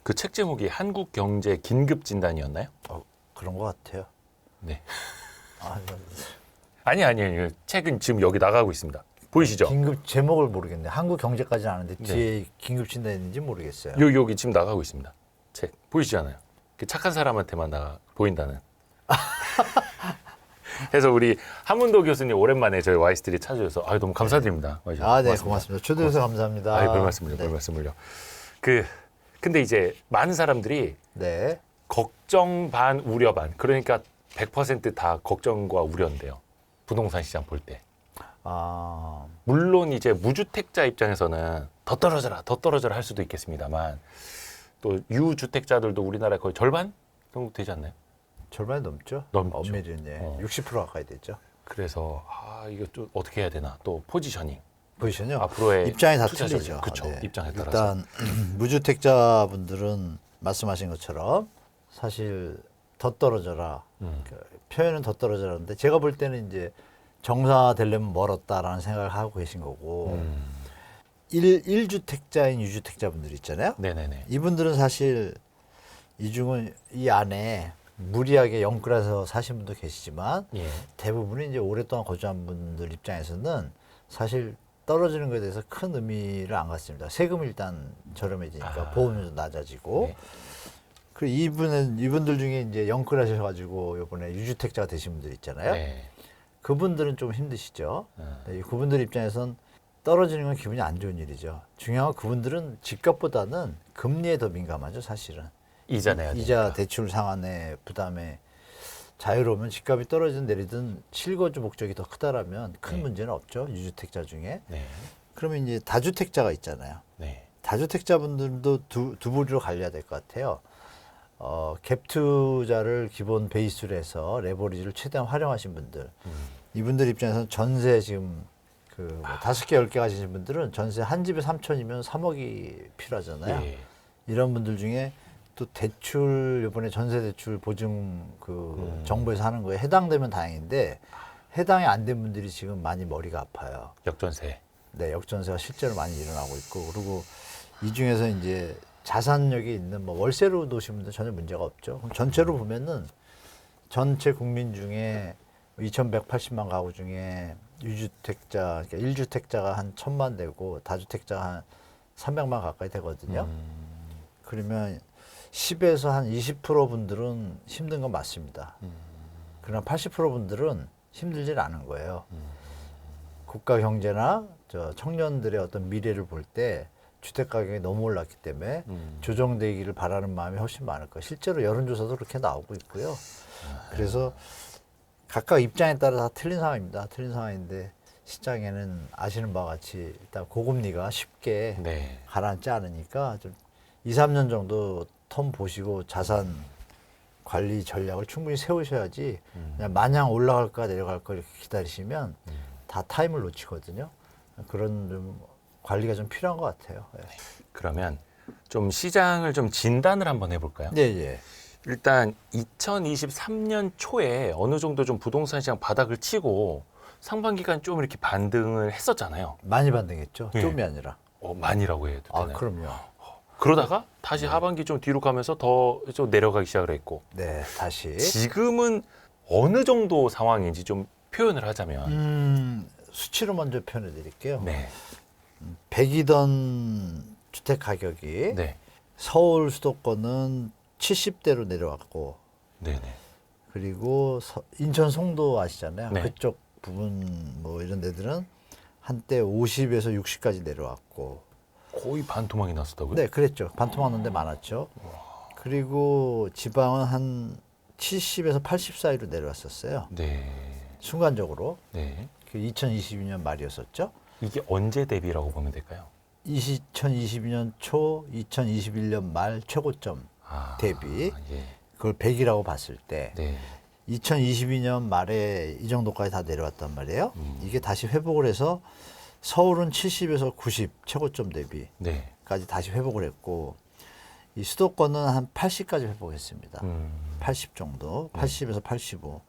그 책 제목이 한국 경제 긴급 진단이었나요? 그런 것 같아요. 네. 아, 아니. 책은 지금 여기 나가고 있습니다. 보이시죠? 긴급 제목을 모르겠네. 한국 경제까지는 아는데 네. 뒤에 긴급 진단인지 모르겠어요. 여기 지금 나가고 있습니다. 책 보이시지 않아요? 착한 사람한테만 보인다는. 그래서 우리 한문도 교수님 오랜만에 저희 와이스트리 찾아주셔서 너무 감사드립니다. 네, 고맙습니다. 고맙습니다. 초대해 주셔서 감사합니다. 별 말씀을요. 별 말씀을요. 근데 이제 많은 사람들이 네. 걱정 반 우려 반, 그러니까 100%다 걱정과 우려인데요. 부동산 시장 볼 때. 물론 이제 무주택자 입장에서는 더 떨어져라 할 수도 있겠습니다만, 또 유주택자들도 우리나라 거의 절반 정도 되지 않나요? 절반이 넘죠. 넘죠. 엄밀히 60% 가까이 되죠. 그래서 이거 좀 어떻게 해야 되나, 또 포지셔닝. 보이시죠? 앞으로의 입장이 다 투자 틀리죠. 그렇죠. 네. 입장에 따라서. 일단 무주택자분들은 말씀하신 것처럼 사실 더 떨어져라. 표현은 더 떨어져라는데 제가 볼 때는 이제 정상화되려면 멀었다라는 생각을 하고 계신 거고 1주택자인 유주택자분들 있잖아요. 네네네. 이분들은 사실 이중은 이 안에 무리하게 영끌해서 사신 분도 계시지만 예. 대부분이 이제 오랫동안 거주한 분들 입장에서는 사실 떨어지는 것에 대해서 큰 의미를 안 갖습니다. 세금이 일단 저렴해지니까 보험료도 낮아지고 네. 그리고 이분들 중에 이제 영끌하셔가지고 이번에 유주택자가 되신 분들 있잖아요. 네. 그분들은 좀 힘드시죠. 네, 그분들 입장에선 떨어지는 건 기분이 안 좋은 일이죠. 중요한 건 그분들은 집값보다는 금리에 더 민감하죠, 사실은. 이자 내야 되니까. 이자 대출 상환의 부담에 자유로우면 집값이 떨어지든 내리든 실거주 목적이 더 크다라면 큰 네. 문제는 없죠, 유주택자 중에. 네. 그러면 이제 다주택자가 있잖아요. 네. 다주택자분들도 두 부류로 갈려야 될 것 같아요. 갭 투자를 기본 베이스로 해서 레버리지를 최대한 활용하신 분들. 이분들 입장에서는 전세 지금 뭐 5개, 10개 가지신 분들은 전세 한 집에 3천이면 3억이 필요하잖아요. 예. 이런 분들 중에 또 대출, 이번에 전세 대출 보증 정부에서 하는 거에 해당되면 다행인데 해당이 안 된 분들이 지금 많이 머리가 아파요. 역전세. 네, 역전세가 실제로 많이 일어나고 있고, 그리고 이 중에서 이제 자산력이 있는 뭐 월세로 놓으신 분들 전혀 문제가 없죠. 그럼 전체로 보면은 전체 국민 중에 2,180만 가구 중에 유주택자, 그러니까 1주택자가 한 1,000만 되고 다주택자가 한 300만 가까이 되거든요. 그러면 10에서 한 20% 분들은 힘든 건 맞습니다. 그러나 80% 분들은 힘들질 않은 거예요. 국가 경제나 청년들의 어떤 미래를 볼 때 주택 가격이 너무 올랐기 때문에 조정되기를 바라는 마음이 훨씬 많을 거예요. 실제로 여론조사도 그렇게 나오고 있고요. 그래서 각각 입장에 따라 다 틀린 상황입니다. 틀린 상황인데 시장에는 아시는 바와 같이 일단 고금리가 쉽게 네. 가라앉지 않으니까 좀 2, 3년 정도 텀 보시고 자산 관리 전략을 충분히 세우셔야지 그냥 마냥 올라갈까 내려갈까 이렇게 기다리시면 다 타임을 놓치거든요. 그런 좀 관리가 좀 필요한 것 같아요. 네. 그러면 좀 시장을 좀 진단을 한번 해볼까요? 네, 예. 일단 2023년 초에 어느 정도 좀 부동산 시장 바닥을 치고 상반기간 좀 이렇게 반등을 했었잖아요. 많이 반등했죠. 네. 좀이 아니라. 많이라고 해도 되나요? 그럼요. 그러다가 다시 하반기 좀 뒤로 가면서 더 좀 내려가기 시작을 했고 네, 다시. 지금은 어느 정도 상황인지 좀 표현을 하자면 수치로 먼저 표현해 드릴게요. 네. 100이던 주택 가격이 네. 서울 수도권은 70대로 내려왔고 네네. 그리고 인천 송도 아시잖아요. 네. 그쪽 부분 뭐 이런 데들은 한때 50에서 60까지 내려왔고 거의 반토막이 났었다고요? 네, 그랬죠. 반토막 난 데 많았죠. 그리고 지방은 한 70에서 80 사이로 내려왔었어요. 네. 순간적으로. 네. 그 2022년 말이었었죠. 이게 언제 대비라고 보면 될까요? 2022년 초, 2021년 말 최고점 대비 예. 그걸 100이라고 봤을 때 네. 2022년 말에 이 정도까지 다 내려왔단 말이에요. 이게 다시 회복을 해서 서울은 70에서 90 최고점 대비까지 네. 다시 회복을 했고 이 수도권은 한 80까지 회복했습니다. 80 정도, 80에서 85.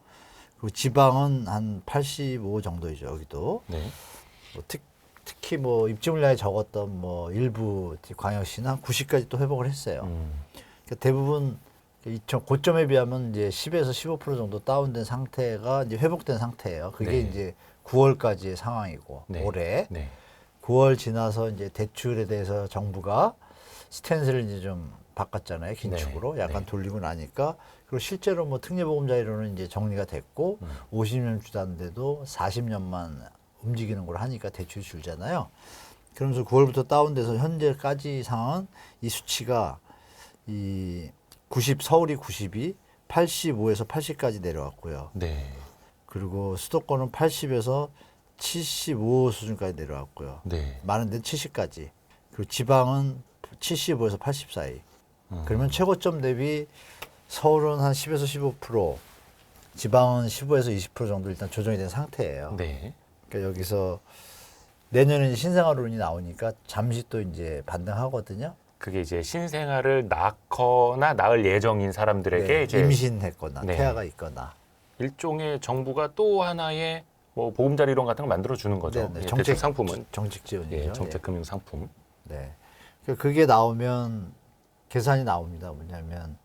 그리고 지방은 한 85 정도이죠. 여기도. 네. 뭐 특히 뭐 입지 물량이 적었던 뭐 일부 광역시는 한 90까지 또 회복을 했어요. 그러니까 대부분 2000 고점에 비하면 이제 10에서 15% 정도 다운된 상태가 이제 회복된 상태예요. 그게 네. 이제 9월까지의 상황이고 네. 올해 네. 9월 지나서 이제 대출에 대해서 정부가 스탠스를 이제 좀 바꿨잖아요. 긴축으로 네. 약간 네. 돌리고 나니까 그리고 실제로 뭐 특례보금자리로는 이제 정리가 됐고 50년 주단데도 40년만 움직이는 걸 하니까 대출이 줄잖아요. 그러면서 9월부터 다운돼서 현재까지 상황은 이 수치가 이 90, 서울이 92, 85에서 80까지 내려왔고요. 네. 그리고 수도권은 80에서 75 수준까지 내려왔고요. 네. 많은 데는 70까지. 그리고 지방은 75에서 80 사이. 그러면 최고점 대비 서울은 한 10에서 15%, 지방은 15에서 20% 정도 일단 조정이 된 상태예요. 네. 그러니까 여기서 내년에 신생아론이 나오니까 잠시 또 이제 반등하거든요. 그게 이제 신생아를 낳거나 낳을 예정인 사람들에게 네, 이제 임신했거나 네. 태아가 있거나. 일종의 정부가 또 하나의 뭐 보금자리론 같은 걸 만들어 주는 거죠. 네, 네. 예, 정책 대출 상품은 정책 지원이죠. 예, 정책 금융 상품. 네. 그게 나오면 계산이 나옵니다. 뭐냐면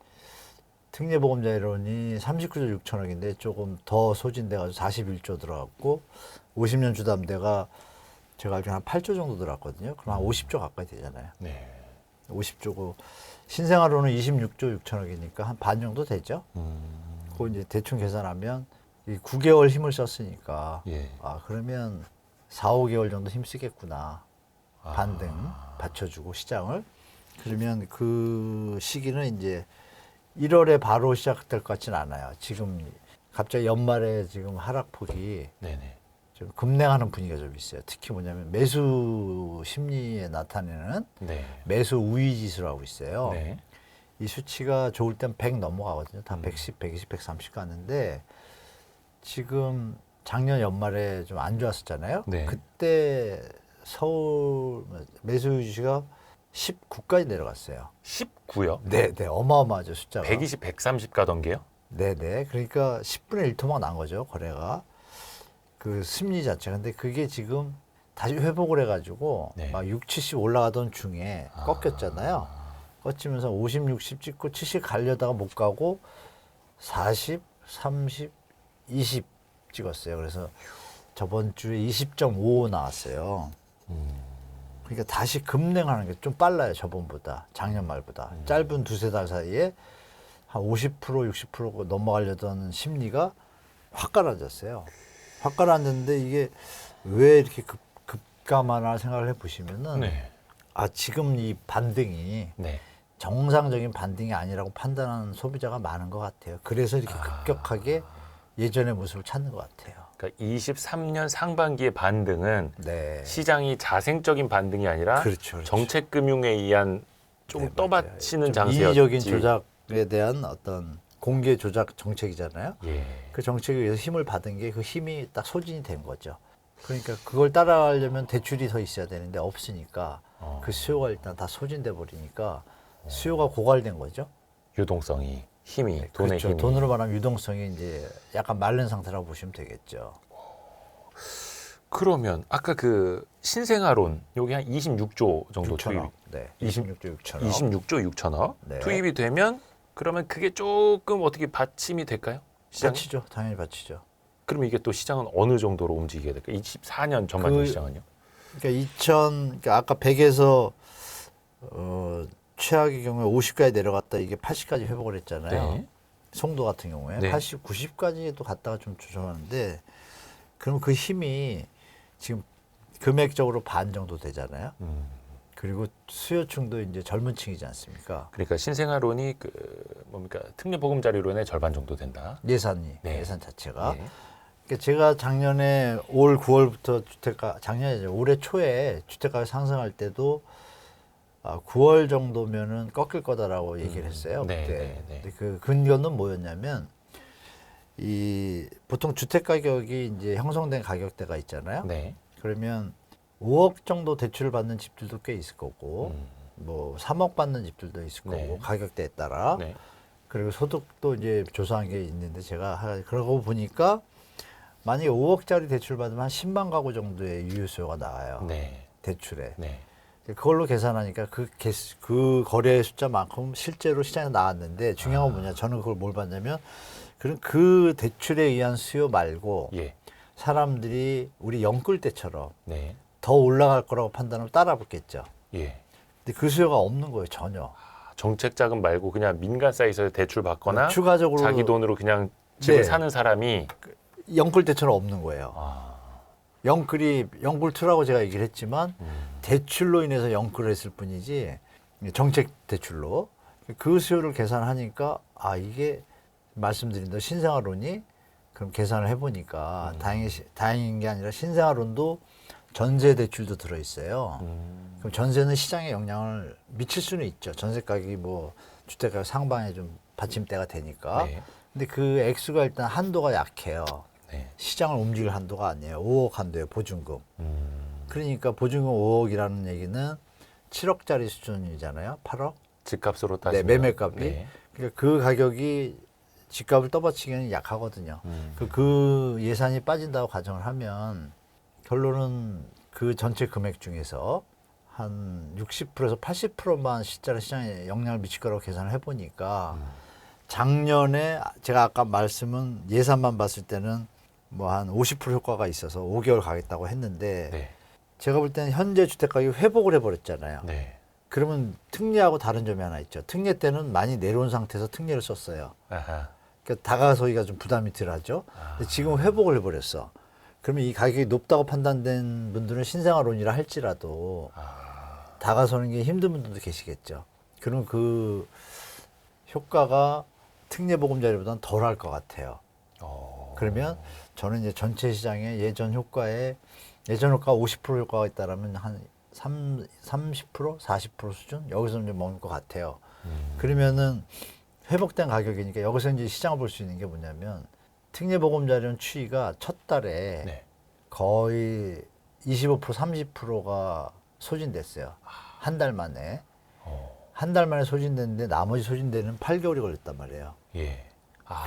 특례보금자리론이 39조 6천억인데 조금 더 소진돼가지고 41조 들어갔고 50년 주담대가 제가 알기로 한 8조 정도 들어갔거든요. 그럼 한 50조 가까이 되잖아요. 네. 50조고 신생아로는 26조 6천억이니까 한 반 정도 되죠. 그거 이제 대충 계산하면 이 9개월 힘을 썼으니까 예. 아 그러면 4, 5개월 정도 힘 쓰겠구나. 반등 받쳐주고 시장을. 그러면 그 시기는 이제 1월에 바로 시작될 것 같지는 않아요. 지금 갑자기 연말에 지금 하락폭이 네네. 좀 급냉하는 분위기가 좀 있어요. 특히 뭐냐면 매수 심리에 나타내는 네. 매수 우위 지수라고 있어요. 네. 이 수치가 좋을 땐 100 넘어가거든요. 다 110, 120, 130 가는데 지금 작년 연말에 좀 안 좋았었잖아요. 네. 그때 서울 매수 지수가 19까지 내려갔어요. 19요? 네, 네, 어마어마하죠 숫자가. 120, 130 가던 게요? 네, 네. 그러니까 10분의 1 토막 난 거죠 거래가. 그 심리 자체. 근데 그게 지금 다시 회복을 해가지고 네. 막 6, 70 올라가던 중에 꺾였잖아요. 꺾이면서 50, 60 찍고 70 가려다가 못 가고 40, 30, 20 찍었어요. 그래서 저번 주에 20.5 나왔어요. 그러니까 다시 급냉하는 게 좀 빨라요. 저번보다. 작년 말보다. 짧은 두세 달 사이에 한 50%, 60% 넘어가려던 심리가 확 가라앉았어요. 확 가라앉았는데 이게 왜 이렇게 급감하나 생각을 해보시면은 네. 아 지금 이 반등이 네. 정상적인 반등이 아니라고 판단하는 소비자가 많은 것 같아요. 그래서 이렇게 급격하게 예전의 모습을 찾는 것 같아요. 그러니까 23년 상반기의 반등은 네. 시장이 자생적인 반등이 아니라 그렇죠, 그렇죠. 정책 금융에 의한 좀 네, 떠받치는 좀 장세였지. 이의적인 조작에 대한 어떤 공개 조작 정책이잖아요. 예. 그 정책에 의해서 힘을 받은 게 그 힘이 딱 소진이 된 거죠. 그러니까 그걸 따라가려면 대출이 더 있어야 되는데 없으니까 그 수요가 일단 다 소진돼 버리니까 수요가 고갈된 거죠. 유동성이 힘이 돈의 그렇죠. 힘이 돈으로 말하면 유동성이 이제 약간 마른 상태라고 보시면 되겠죠. 그러면 아까 그 신생아론 여기 한 26조 정도 6천억. 투입 네. 20 26조 6천억. 26조 6천억 네. 투입이 되면 그러면 그게 조금 어떻게 받침이 될까요? 시장? 받치죠. 당연히 받치죠. 그럼 이게 또 시장은 어느 정도로 움직이게 될까요? 24년 전반전 시장은요? 그러니까 그러니까 아까 100에서 최악의 경우에 50까지 내려갔다 이게 80까지 회복을 했잖아요. 네. 송도 같은 경우에 네. 80, 90까지도 갔다가 좀 조정하는데 그럼 그 힘이 지금 금액적으로 반 정도 되잖아요. 그리고 수요층도 이제 젊은 층이지 않습니까? 그러니까 신생아론이 그 뭡니까 특례보금자리론의 절반 정도 된다. 예산이 네. 예산 자체가. 네. 그러니까 제가 작년에 올 9월부터 주택가 작년에 올해 초에 주택가가 상승할 때도 9월 정도면은 꺾일 거다라고 얘기를 했어요. 네, 그때. 네, 네. 근데 그 근거는 뭐였냐면 이 보통 주택 가격이 이제 형성된 가격대가 있잖아요. 네. 그러면 5억 정도 대출을 받는 집들도 꽤 있을 거고 뭐 3억 받는 집들도 있을 거고 네. 가격대에 따라 네. 그리고 소득도 이제 조사한 게 있는데 제가 그러고 보니까 만약에 5억짜리 대출 받으면 한 10만 가구 정도의 유효 수요가 나와요. 네. 대출에. 네. 그걸로 계산하니까 그 거래 숫자만큼 실제로 시장에 나왔는데 중요한 건 뭐냐? 저는 그걸 뭘 봤냐면 그런 그 대출에 의한 수요 말고 예. 사람들이 우리 영끌 때처럼 네. 더 올라갈 거라고 판단을 따라 붙겠죠. 예. 근데 그 수요가 없는 거예요, 전혀. 정책 자금 말고 그냥 민간 사이트에서 대출 받거나 추가적으로 자기 돈으로 그냥 집을 네. 사는 사람이 영끌 때처럼 없는 거예요. 영끌2라고 제가 얘기를 했지만 대출로 인해서 영끌을 했을 뿐이지 정책 대출로 그 수요를 계산하니까 이게 말씀드린 대로 신생아론이 그럼 계산을 해보니까 다행인 게 아니라 신생아론도 전세 대출도 들어있어요. 그럼 전세는 시장에 영향을 미칠 수는 있죠. 전세 가격이 뭐 주택 가격 상방에 좀 받침대가 되니까. 네. 근데 그 액수가 일단 한도가 약해요. 네. 시장을 움직일 한도가 아니에요. 5억 한도예요, 보증금. 그러니까 보증금 5억이라는 얘기는 7억짜리 수준이잖아요. 8억? 집값으로 네, 따지면 매매값이. 네. 그러니까 그 가격이 집값을 떠받치기는 약하거든요. 그 예산이 빠진다고 가정을 하면 결론은 그 전체 금액 중에서 한 60%에서 80%만 실제로 시장에 영향을 미칠 거라고 계산을 해보니까 작년에 제가 아까 말씀은 예산만 봤을 때는 뭐 한 50% 효과가 있어서 5개월 가겠다고 했는데 네. 제가 볼 때는 현재 주택가격이 회복을 해버렸잖아요. 네. 그러면 특례하고 다른 점이 하나 있죠. 특례 때는 많이 내려온 상태에서 특례를 썼어요. 아하. 그러니까 다가서기가 좀 부담이 덜하죠. 근데 지금 회복을 해버렸어. 그러면 이 가격이 높다고 판단된 분들은 신생아론이라 할지라도 다가서는 게 힘든 분들도 계시겠죠. 그러면 그 효과가 특례보금자리보다는 덜할 것 같아요. 그러면 저는 이제 전체 시장에 예전 효과 50% 효과가 있다라면 한 30%, 40% 수준 여기서 이제 먹을 것 같아요. 그러면은 회복된 가격이니까 여기서 이제 시장을 볼 수 있는 게 뭐냐면 특례보금자리론 추이가 첫 달에 네. 거의 25%, 30%가 소진됐어요. 한 달 만에. 한 달 만에 소진됐는데 나머지 소진되는 8개월이 걸렸단 말이에요. 예.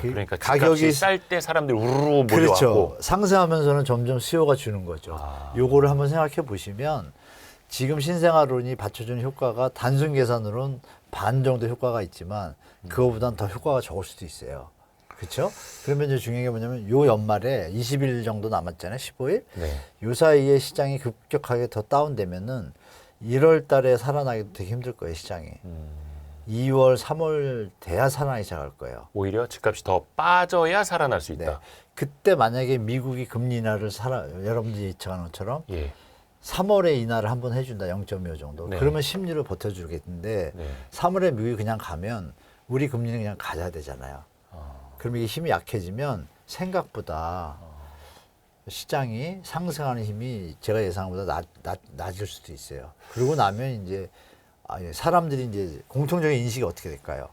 그 그러니까 가격이 집값이 쌀 때 사람들이 우르르 몰려왔고. 그렇죠. 상승하면서는 점점 수요가 주는 거죠. 요거를 한번 생각해 보시면 지금 신생아론이 받쳐주는 효과가 단순 계산으로는 반 정도 효과가 있지만 그거보다는 더 효과가 적을 수도 있어요. 그렇죠? 그러면 이제 중요한 게 뭐냐면 요 연말에 20일 정도 남았잖아요. 15일. 네. 요 사이에 시장이 급격하게 더 다운되면은 1월 달에 살아나기도 되게 힘들 거예요, 시장이. 2월, 3월 돼야 살아나기 시작할 거예요. 오히려 집값이 더 빠져야 살아날 수 네. 있다. 그때 만약에 미국이 금리 인하를 여러분들이 예측하는 것처럼 예. 3월에 인하를 한번 해준다, 0.25 정도. 네. 그러면 심리를 버텨주겠는데 네. 3월에 미국이 그냥 가면 우리 금리는 그냥 가져야 되잖아요. 그럼 이게 힘이 약해지면 생각보다 시장이 상승하는 힘이 제가 예상한 것보다 낮을 수도 있어요. 그러고 나면 이제 사람들이 이제 공통적인 인식이 어떻게 될까요?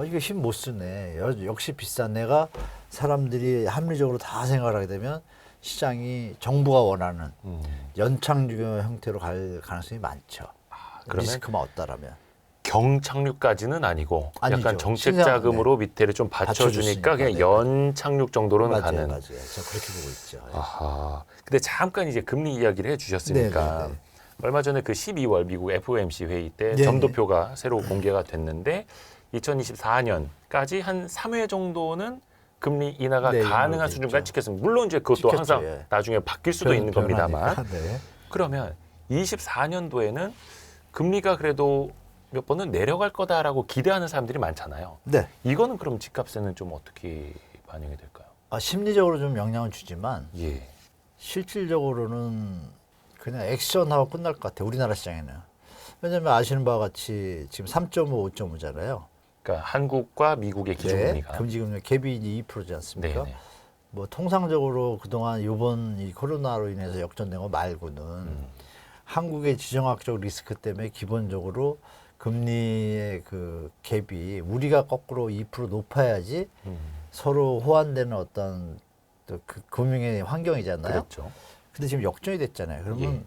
이거 힘 못 쓰네. 역시 비싼 내가 사람들이 합리적으로 다 생각을 하게 되면 시장이 정부가 원하는 연착륙 형태로 갈 가능성이 많죠. 그러면 리스크만 없다라면. 경착륙까지는 아니고 아니죠. 약간 정책 신장, 자금으로 밑에를 좀 받쳐주니까 받쳐줬으니까, 그냥 네. 연착륙 정도로는 맞아요, 가는. 맞아요. 제가 그렇게 보고 있죠. 아하. 근데 잠깐 이제 금리 이야기를 해주셨으니까 네, 네, 네. 얼마 전에 그 12월 미국 FOMC 회의 때 네, 점도표가 새로 공개가 됐는데 2024년까지 한 3회 정도는 금리 인하가 네, 가능한 인하가 수준까지 있죠. 찍혔습니다. 물론 이제 그것도 찍혔죠, 항상 예. 나중에 바뀔 수도 있는 겁니다만 변하니까, 네. 그러면 24년도에는 금리가 그래도 몇 번은 내려갈 거다라고 기대하는 사람들이 많잖아요. 네. 이거는 그럼 집값에는 좀 어떻게 반영이 될까요? 심리적으로 좀 영향을 주지만 예. 실질적으로는 그냥 액션하고 끝날 것 같아요. 우리나라 시장에는. 왜냐하면 아시는 바와 같이 지금 3.5, 5.5잖아요. 그러니까 한국과 미국의 기준금리가 금지금리 갭이 이제 2%지 않습니까? 네네. 뭐 통상적으로 그동안 이번 이 코로나로 인해서 역전된 거 말고는 한국의 지정학적 리스크 때문에 기본적으로 금리의 그 갭이 우리가 거꾸로 2% 높아야지 서로 호환되는 어떤 또 그 금융의 환경이잖아요. 그렇죠. 근데 지금 역전이 됐잖아요. 그러면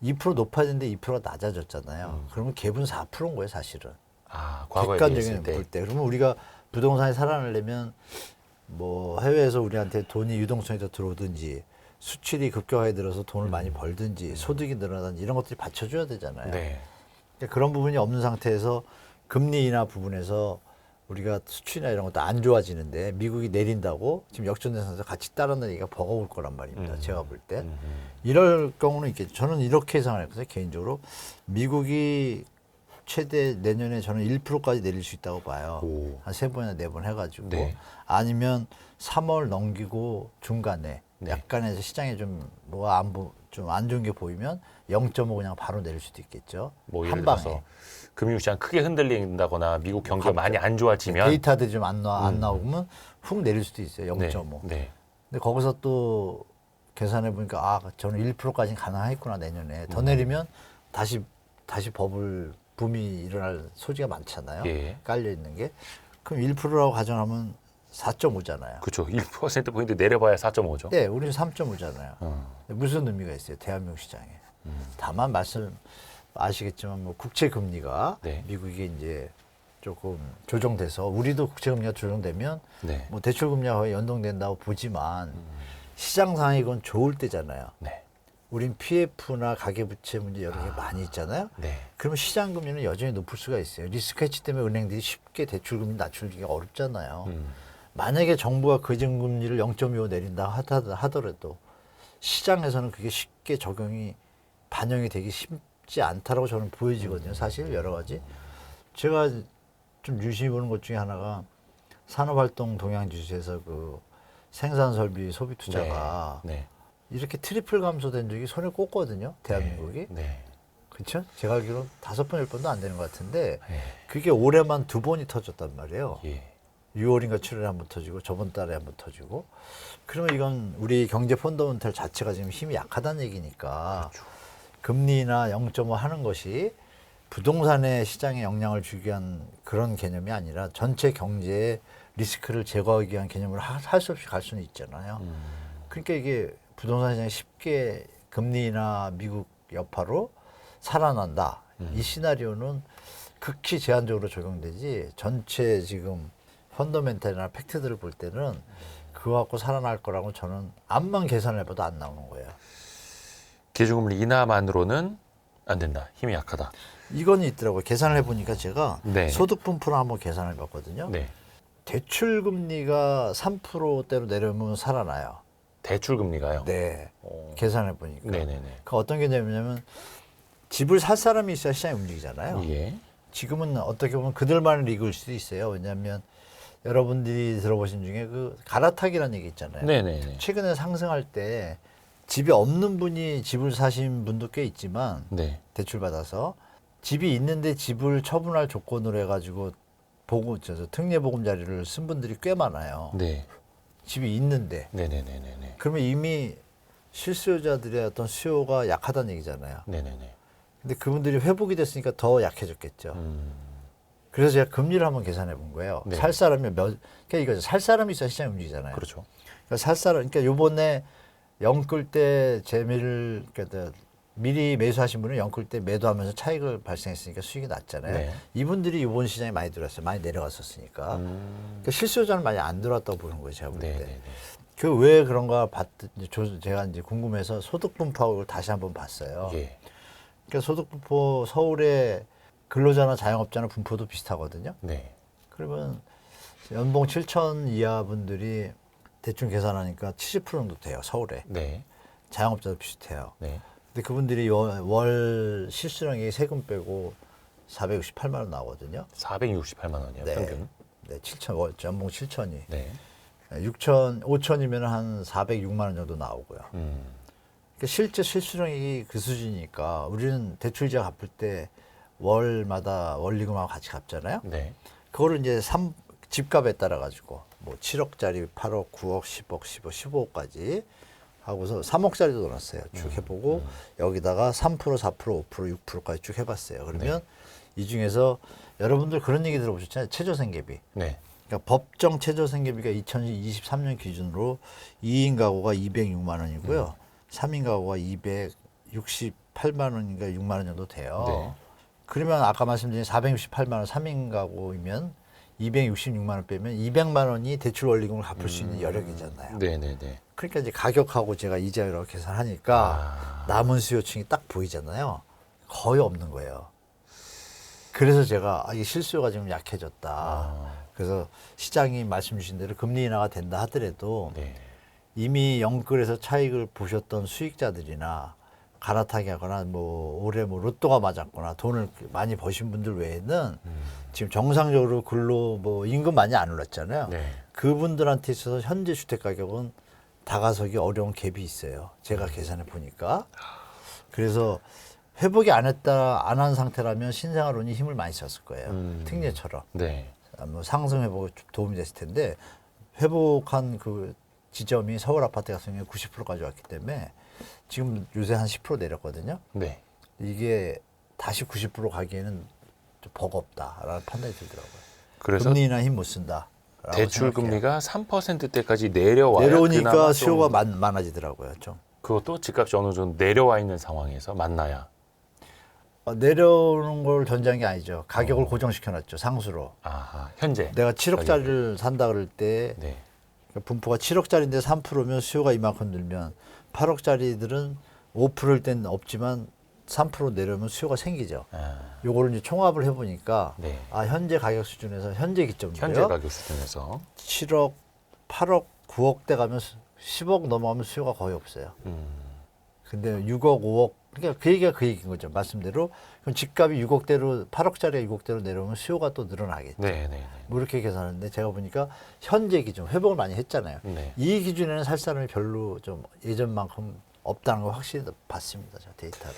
2% 높아야 되는데 2%가 낮아졌잖아요. 그러면 갭은 4%인 거예요, 사실은. 과거에 객관적인 비했을 때. 볼 때. 그러면 우리가 부동산에 살아내려면 뭐 해외에서 우리한테 돈이 유동성이 더 들어오든지 수출이 급격하게 늘어서 돈을 많이 벌든지 소득이 늘어나든지 이런 것들이 받쳐줘야 되잖아요. 네. 그러니까 그런 부분이 없는 상태에서 금리 인하 부분에서 우리가 수출이나 이런 것도 안 좋아지는데 미국이 내린다고 지금 역전된 상태에서 같이 따르는 얘기가 버거울 거란 말입니다. 제가 볼 때. 이럴 경우는 있겠죠. 저는 이렇게 예상을 했거든요. 개인적으로. 미국이 최대 내년에 저는 1%까지 내릴 수 있다고 봐요. 오. 한 3번이나 4번 해가지고. 네. 아니면 3월 넘기고 중간에 네. 약간의 시장에 좀 뭐가 좀 안 좋은 게 보이면 0.5 그냥 바로 내릴 수도 있겠죠. 뭐 한 예를 방에. 들어서 금융시장 크게 흔들린다거나 미국 경기가 많이 안 좋아지면 데이터들이 좀 안 나오면 훅 내릴 수도 있어요. 0.5. 네. 근데 거기서 또 계산해 보니까 아 저는 1%까지는 가능하겠구나 내년에 더 내리면 다시 버블 붐이 일어날 소지가 많잖아요. 예. 깔려 있는 게 그럼 1%라고 가정하면 4.5잖아요. 그렇죠. 1% 포인트 내려봐야 4.5죠. 네, 우리는 3.5잖아요. 무슨 의미가 있어요, 대한민국 시장에? 다만 아시겠지만 뭐 국채 금리가 네. 미국이 이제 조금 조정돼서 우리도 국채 금리가 조정되면 네. 뭐 대출 금리와 거의 연동된다고 보지만 시장 상황이 이건 좋을 때잖아요. 네. 우린 PF나 가계부채 문제 여러 개 많이 있잖아요. 네. 그러면 시장 금리는 여전히 높을 수가 있어요. 리스크 해치 때문에 은행들이 쉽게 대출 금리 낮추기가 어렵잖아요. 만약에 정부가 고정금리를 0.25 내린다 하더라도 시장에서는 그게 쉽게 반영이 되기 쉽지 않다라고 저는 보여지거든요. 사실 여러 가지. 제가 좀 유심히 보는 것 중에 하나가 산업활동 동향지수에서 그 생산설비 소비 투자가 네. 이렇게 트리플 감소된 적이 손에 꼽거든요. 대한민국이. 네. 그렇죠? 제가 알기로는 5번, 10번도 안 되는 것 같은데 네. 그게 올해만 2번이 터졌단 말이에요. 예. 6월인가 7월에 한번 터지고 저번 달에 한번 터지고 그러면 이건 우리 경제 펀더멘털 자체가 지금 힘이 약하다는 얘기니까 그렇죠. 금리나 0.5 하는 것이 부동산의 시장에 영향을 주기 위한 그런 개념이 아니라 전체 경제의 리스크를 제거하기 위한 개념으로 할 수 없이 갈 수는 있잖아요. 그러니까 이게 부동산 시장이 쉽게 금리나 미국 여파로 살아난다. 이 시나리오는 극히 제한적으로 적용되지 전체 지금 펀더멘탈이나 팩트들을 볼 때는 그거 갖고 살아날 거라고 저는 암만 계산을 해봐도 안 나오는 거예요. 기준금리 인하만으로는 안 된다. 힘이 약하다. 이건 있더라고요. 계산을 해보니까 제가 네. 소득 분포를 한번 계산을 해봤거든요. 네. 대출 금리가 3%대로 내려오면 살아나요. 대출 금리가요. 네. 계산해 보니까. 네네네. 그 어떤 개념이냐면 집을 살 사람이 있어야 시장이 움직이잖아요. 예. 지금은 어떻게 보면 그들만의 리그일 수도 있어요. 왜냐하면 여러분들이 들어보신 중에 그 갈아타기라는 얘기 있잖아요. 네네네. 최근에 상승할 때 집이 없는 분이 집을 사신 분도 꽤 있지만 네. 대출 받아서 집이 있는데 집을 처분할 조건으로 해가지고 특례보금자리를 쓴 분들이 꽤 많아요. 네. 집이 있는데 네네네네. 그러면 이미 실수요자들의 어떤 수요가 약하다는 얘기잖아요. 네네네. 근데 그분들이 회복이 됐으니까 더 약해졌겠죠. 그래서 제가 금리를 한번 계산해 본 거예요. 네. 살 사람이 그러니까 이거죠. 살 사람이 있어야 시장이 움직이잖아요. 그렇죠. 그러니까 요번에 영끌 때 그러니까 미리 매수하신 분은 영끌 때 매도하면서 차익을 발생했으니까 수익이 났잖아요. 네. 이분들이 이번 시장에 많이 들어왔어요. 많이 내려갔었으니까. 그러니까 실수요자는 많이 안 들어왔다고 보는 거예요. 제가 볼 때. 네네네. 그 왜 그런가 제가 이제 궁금해서 소득 분포를 다시 한번 봤어요. 예. 그러니까 소득 분포 서울의 근로자나 자영업자나 분포도 비슷하거든요. 네. 그러면 연봉 7천 이하 분들이 대충 계산하니까 70% 정도 돼요. 서울에. 네. 자영업자도 비슷해요. 네. 근데 그분들이 월 실수령이 세금 빼고 468만 원 나오거든요. 468만 원이요. 네. 평균. 네, 7천 연봉 7천이. 네. 6천 5천이면 한 406만 원 정도 나오고요. 그러니까 실제 실수령이 그 수준이니까 우리는 대출자 갚을 때 월마다 원리금하고 같이 갚잖아요. 네. 그거를 이제 집값에 따라 가지고 뭐 7억짜리, 8억, 9억, 10억, 15억, 15억까지 하고서 3억짜리도 넣어놨어요. 쭉 해보고 여기다가 3%, 4%, 5%, 6%까지 쭉 해봤어요. 그러면 이 중에서 여러분들 그런 얘기 들어보셨잖아요. 최저생계비. 네. 그러니까 법정 최저생계비가 2023년 기준으로 2인 가구가 206만 원이고요. 3인 가구가 268만 원인가 6만 원 정도 돼요. 네. 그러면 아까 말씀드린 468만 원 3인 가구이면 266만 원 빼면 200만 원이 대출 원리금을 갚을 수 있는 여력이잖아요. 네네네. 그러니까 이제 가격하고 제가 이자율하고 계산하니까 남은 수요층이 딱 보이잖아요. 거의 없는 거예요. 그래서 제가 이게 실수요가 지금 약해졌다. 그래서 시장이 말씀 주신 대로 금리 인하가 된다 하더라도 네. 이미 영끌에서 차익을 보셨던 수익자들이나 갈아타기 하거나 뭐 올해 뭐 로또가 맞았거나 돈을 많이 버신 분들 외에는 지금 정상적으로 근로 뭐 임금 많이 안 올랐잖아요. 네. 그분들한테 있어서 현재 주택 가격은 다가서기 어려운 갭이 있어요. 제가 계산해 보니까. 그래서 회복이 안 한 상태라면 신생아론이 힘을 많이 썼을 거예요. 특례처럼. 네. 뭐 상승 회복에 좀 도움이 됐을 텐데 회복한 그 지점이 서울 아파트 같은 경우에 90%까지 왔기 때문에 지금 요새 한 10% 내렸거든요. 네. 이게 다시 90% 가기에는 좀 버겁다라는 판단이 들더라고요. 그래서 금리 인하 힘 못 쓴다. 대출 금리가 3%대까지 내려와야 내려오니까 그나마 수요가 좀 많아지더라고요. 좀 그것도 집값이 어느 정도 내려와 있는 상황에서 만나야. 내려오는 걸 전제한 게 아니죠. 가격을 고정시켜놨죠. 상수로. 아하, 현재. 내가 7억짜리를 산다 그럴 때 네. 분포가 7억짜리인데 3%면 수요가 이만큼 늘면 8억짜리들은 5%일 땐 없지만 3% 내려오면 수요가 생기죠. 아, 요거를 이제 총합을 해보니까 네. 현재 가격 수준에서 현재 기점이고요. 현재 가격 수준에서. 7억, 8억, 9억대 가면 10억 넘어가면 수요가 거의 없어요. 근데 6억, 5억 그러니까 그 얘기가 그 얘기인 거죠. 말씀대로 그럼 집값이 6억대로 8억짜리가 6억대로 내려오면 수요가 또 늘어나겠죠. 네, 네, 뭐 이렇게 계산하는데 제가 보니까 현재 기준 회복을 많이 했잖아요. 네. 이 기준에는 살 사람이 별로 좀 예전만큼 없다는 걸 확실히 봤습니다. 저 데이터로.